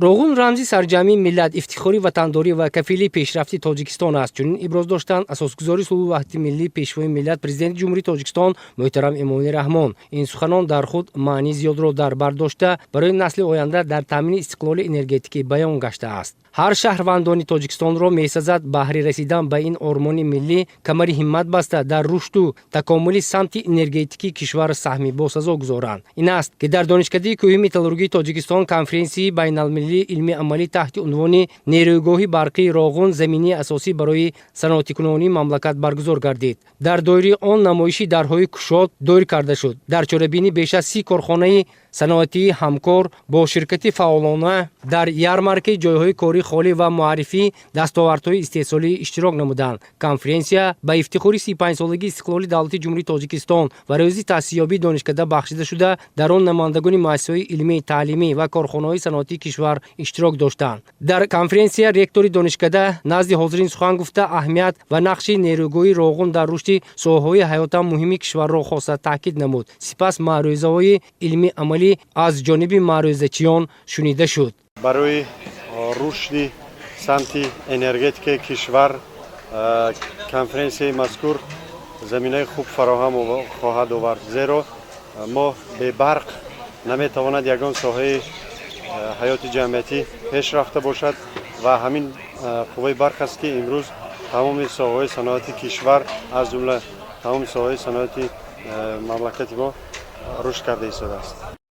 روغن رمزی سرجمی ملت، افتخاری وطنداری و کفیل پیشرفتی تاجیکستان است. چنین ابراز داشتند اساسگزار صلح و وحدت ملی پیشوای ملت پرزیدنت جمهوری تاجیکستان محترم امامی رحمان. این سخنان در خود معنی زیاد را در بر داشته برای نسل آینده در تامین استقلال انرژتیکی بیان گشته است. هر شهروندان تاجیکستان را می‌سازد بهره رسیدن به این آرمان ملی کمر همت بسته در رشد و تکامل سمت انرژتیکی کشور سهمی باسازا گذارند. این است که در دانشکده کوه متالورژی تاجیکستان کنفرانسی بین‌المللی علمی عملی تحت عنوان نیروگاه برقی روغن زمینی اساسی برای صنعت کنونی مملکت برگزار گردید. در دایره آن نمایشی درهای کشاد دایر کرده شد. در چاره‌بینی بیش از 30 کارخانه صنعتی همکار با شرکت فعالانه در یارمارک جایهای کاری خالی و معرفی دستاوردهای استحصالی اشتراک نمودند. کنفرانسیا با افتخار 35 سالگی استقلال دولت جمهوری تاجیکستان و روز تأسیسیابی دانشکده بخشیده شده در آن نمایندگان مؤسسه‌های علمی تعلیمی و کارخانه‌های صنعتی کشور اشتراک داشتند. در کنفرانسیا رکتور دانشکده نزد حاضرین سخن گفته اهمیت و نقش نیروگاه روغن در رشد ساحه‌های حیاتی مهم کشور را خاصه تاکید نمود. سپس معروضه‌های علمی عملی از جانب معروضه‌چیان شنیده شد. برای رشد سمت انرژتیک کشور کنفرانسی مذکور زمینه خوب فراهم خواهد آورد، زیرا ما به برق نمیتواند یگان ساحه حیات جمعیتی پیش رفته باشد و همین قوه برق است که امروز تمام ساحه‌های صنعتی کشور از جمله تمام ساحه‌های صنعتی مملکت ما رشد کرده ایستاده است.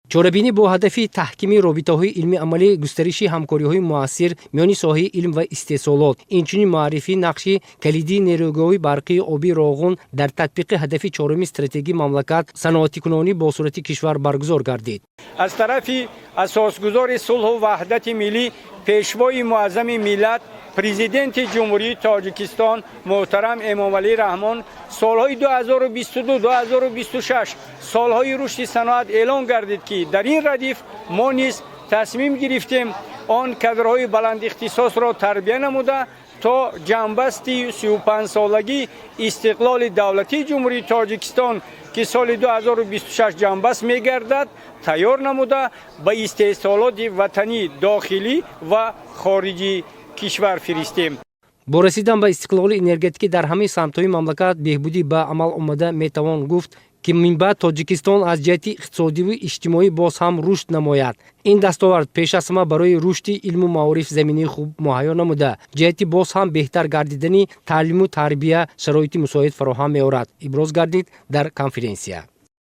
چاره‌بینی با هدف تحکیم رابطه‌های علمی عملی، گسترش همکاری‌های مؤثر میان ساحه علم و استحصالات، اینچنین معرفی نقش کلیدی نیروگاه برقی آبی روغن در تطبیق هدف چهارم استراتژی مملکت صنعتی کنونی با صورت کشور برگزار گردید. از طرف اساسگزار صلح و وحدت ملی پیشوای معظم ملت پرزیدنت جمهوری تاجیکستان محترم امامی رحمان سالهای 2022-2026 سالهای رشد صنعت اعلان گردید که در این ردیف ما نیز تصمیم گرفتیم آن کادرهای بلند اختصاص را تربیت نموده تا جنبستی 35 سالگی استقلال دولتی جمهوری تاجیکستان که سال 2026 جنبست می گردد تیار نموده به استحصالات وطنی داخلی و خارجی کشور فرستیم. با رسیدن به استقلال انرژتیکی در همه سمت‌های مملکت بهبودی به عمل آمده میتوان گفت که من بعد تاجیکستان از جهت اقتصادی و اجتماعی باز هم رشد نماید. این دستاورد پیش از همه برای رشد علم و معارف زمینه خوب مهیا نموده جهت باز هم بهتر گردیدن تعلیم و تربیت شرایط مساعد فراهم می‌آورد. ابراز گردید در کنفرانسیا.